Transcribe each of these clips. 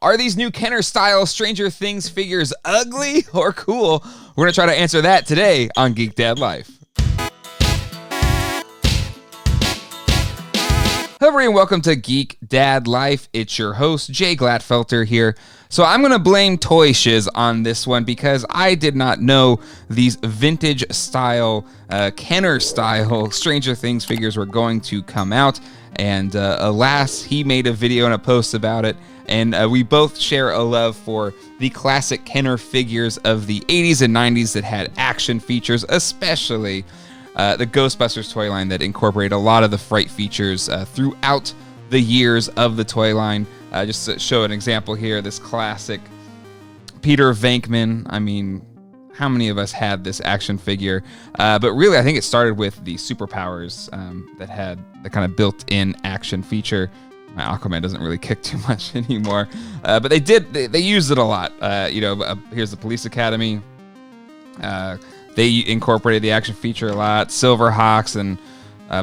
Are these new Kenner style Stranger Things figures ugly or cool? We're going to try to answer that today on Geek Dad Life. Hello everybody and welcome to Geek Dad Life. It's your host, Jay Glatfelter here. So I'm going to blame Toy Shiz on this one because I did not know these vintage style, Kenner style Stranger Things figures were going to come out. And alas, he made a video and a post about it. And we both share a love for the classic Kenner figures of the 80s and 90s that had action features, especially the Ghostbusters toy line that incorporated a lot of the fright features throughout the years of the toy line. Just to show an example here, this classic Peter Venkman. I mean, how many of us had this action figure? But really, I think it started with the superpowers that had the kind of built-in action feature. My Aquaman doesn't really kick too much anymore, but they used it a lot. Here's the Police Academy. They incorporated the action feature a lot. Silverhawks and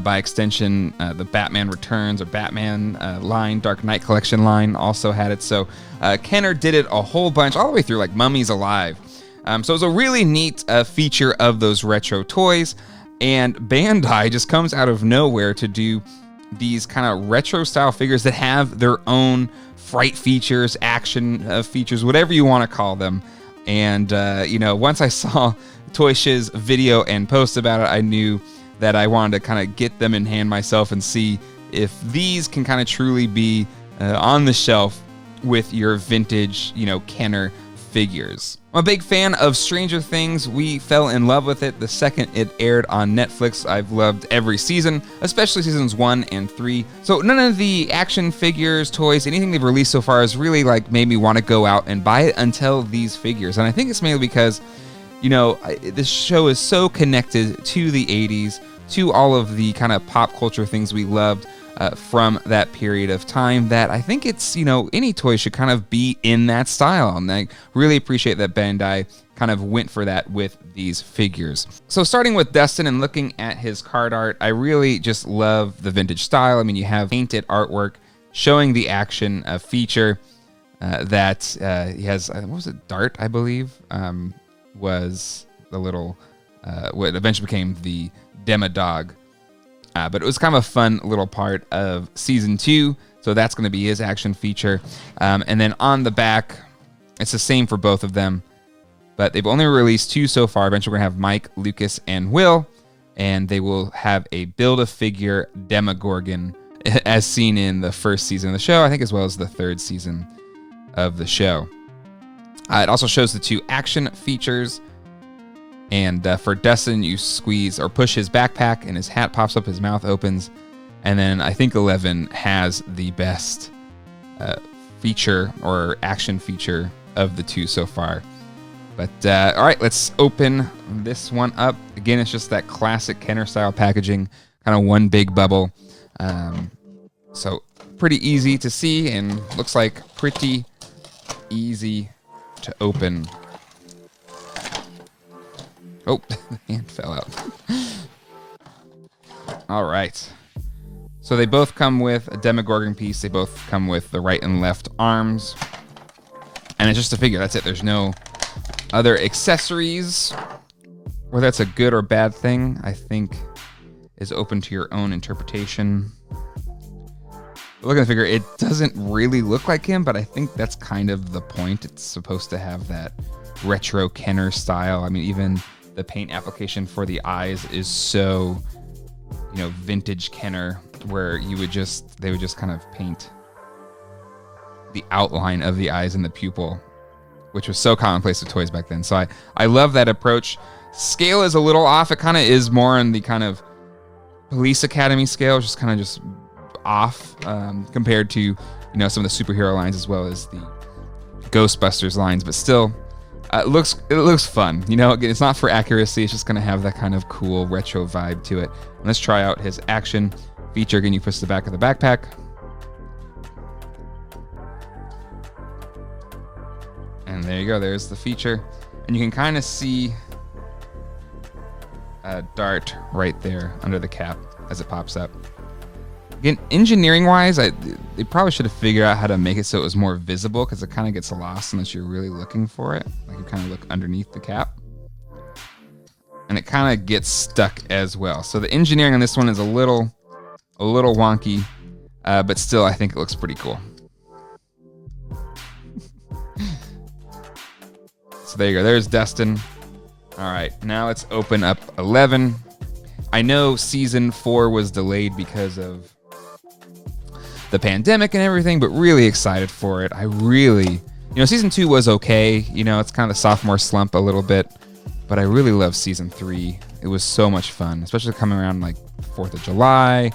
by extension, the Batman Returns or Batman line, Dark Knight Collection line also had it. So Kenner did it a whole bunch, all the way through like Mummies Alive. So it was a really neat feature of those retro toys. And Bandai just comes out of nowhere to do these kind of retro style figures that have their own fright features, action features, whatever you want to call them. And, once I saw Toy Shiz video and post about it, I knew that I wanted to kind of get them in hand myself and see if these can kind of truly be on the shelf with your vintage, Kenner figures. I'm a big fan of Stranger Things. We fell in love with it the second it aired on Netflix. I've loved every season, especially seasons 1 and 3. So none of the action figures, toys, anything they've released so far has really made me want to go out and buy it until these figures. And I think it's mainly because, this show is so connected to the 80s, to all of the kind of pop culture things we loved from that period of time, that I think it's, any toy should kind of be in that style. And I really appreciate that Bandai kind of went for that with these figures. So starting with Dustin and looking at his card art, I really just love the vintage style. I mean, you have painted artwork showing the action feature that he has, what was it, Dart, I believe, was the little, what eventually became the Demodog. But it was kind of a fun little part of season 2. So that's going to be his action feature. And then on the back, it's the same for both of them. But they've only released 2 so far. Eventually we're going to have Mike, Lucas, and Will. And they will have a Build-A-Figure Demogorgon as seen in the first season of the show, I think, as well as the 3rd season of the show. It also shows the 2 action features. And for Dustin, you squeeze or push his backpack and his hat pops up, his mouth opens. And then I think 11 has the best feature or action feature of the 2 so far. But all right, let's open this one up. Again, it's just that classic Kenner style packaging, kind of one big bubble. So pretty easy to see and looks like pretty easy to open. Oh, the hand fell out. All right. So they both come with a Demogorgon piece. They both come with the right and left arms. And it's just a figure. That's it. There's no other accessories. Whether that's a good or bad thing, I think, is open to your own interpretation. Look at the figure. It doesn't really look like him, but I think that's kind of the point. It's supposed to have that retro Kenner style. I mean, even the paint application for the eyes is so, vintage Kenner, where they would just kind of paint the outline of the eyes and the pupil, which was so commonplace with toys back then. So I love that approach. Scale is a little off. It kind of is more on the kind of Police Academy scale, just kind of just off compared to, some of the superhero lines as well as the Ghostbusters lines, but still, it looks fun. It's not for accuracy. It's just going to have that kind of cool retro vibe to it. And let's try out his action feature. Again, you push the back of the backpack. And there you go. There's the feature. And you can kind of see a dart right there under the cap as it pops up. Again, engineering-wise, They probably should have figured out how to make it so it was more visible, because it kind of gets lost unless you're really looking for it. Like you kind of look underneath the cap. And it kind of gets stuck as well. So the engineering on this one is a little wonky, but still I think it looks pretty cool. So there you go. There's Dustin. All right, now let's open up 11. I know season 4 was delayed because of the pandemic and everything, but really excited for it. I really, season 2 was okay. It's kind of the sophomore slump a little bit, but I really love season 3. It was so much fun, especially coming around like 4th of July,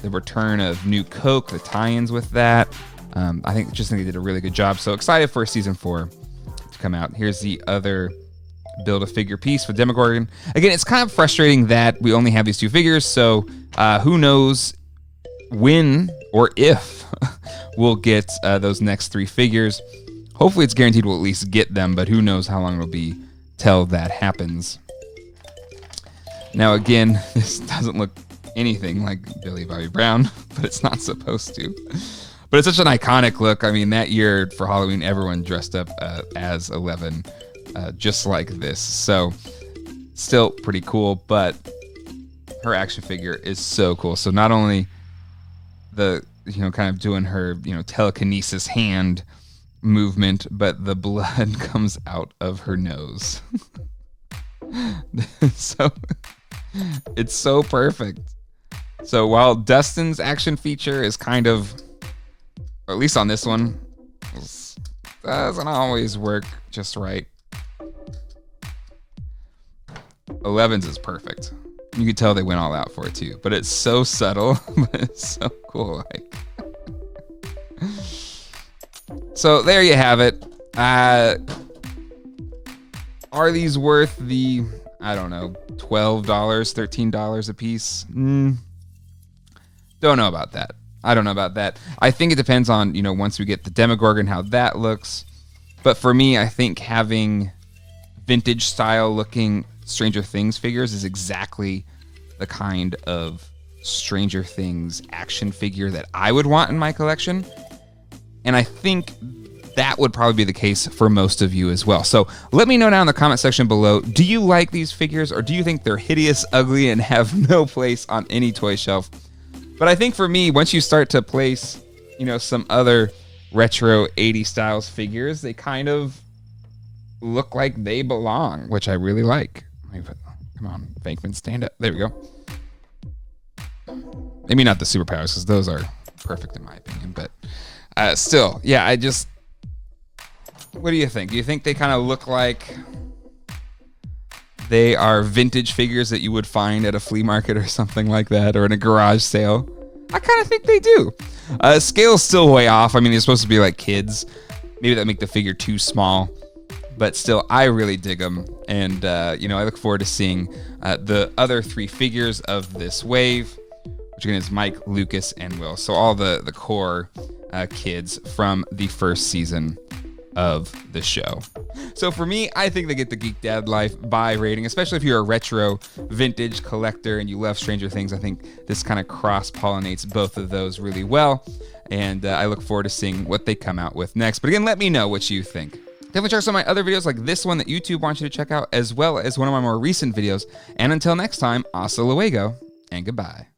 the return of New Coke, the tie-ins with that. I think they did a really good job. So excited for season 4 to come out. Here's the other Build-A-Figure piece for Demogorgon. Again, it's kind of frustrating that we only have these 2 figures, so who knows when or if we'll get those next 3 figures. Hopefully it's guaranteed we'll at least get them, but who knows how long it'll be till that happens. Now again, this doesn't look anything like Billy Bobby Brown, but it's not supposed to. But it's such an iconic look. I mean, that year for Halloween, everyone dressed up as 11, just like this. So still pretty cool, but her action figure is so cool. So not only the, kind of doing her, telekinesis hand movement, but the blood comes out of her nose. So it's so perfect. So while Dustin's action feature is kind of, or at least on this one, doesn't always work just right, 11's is perfect. You can tell they went all out for it too, but it's so subtle, but it's so cool. So there you have it. Are these worth the, I don't know, $12, $13 a piece? Don't know about that. I don't know about that. I think it depends on, once we get the Demogorgon, how that looks. But for me, I think having vintage style looking Stranger Things figures is exactly the kind of Stranger Things action figure that I would want in my collection. And I think that would probably be the case for most of you as well. So let me know down in the comment section below, do you like these figures, or do you think they're hideous, ugly, and have no place on any toy shelf? But I think for me, once you start to place, some other retro 80s styles figures, they kind of look like they belong, which I really like. Come on, Bankman, stand up. There we go. Maybe not the superpowers, because those are perfect in my opinion, but still, yeah, what do you think? Do you think they kind of look like they are vintage figures that you would find at a flea market or something like that, or in a garage sale? I kind of think they do. Scale's still way off. I mean, they're supposed to be like kids. Maybe that make the figure too small, but still, I really dig them. And, I look forward to seeing the other 3 figures of this wave, which again is Mike, Lucas, and Will. So all the core kids from the first season of the show. So for me, I think they get the Geek Dad Life buy rating, especially if you're a retro vintage collector and you love Stranger Things. I think this kind of cross-pollinates both of those really well, and I look forward to seeing what they come out with next. But again, let me know what you think. Definitely check out some of my other videos like this one that YouTube wants you to check out, as well as one of my more recent videos. And until next time, hasta luego, and goodbye.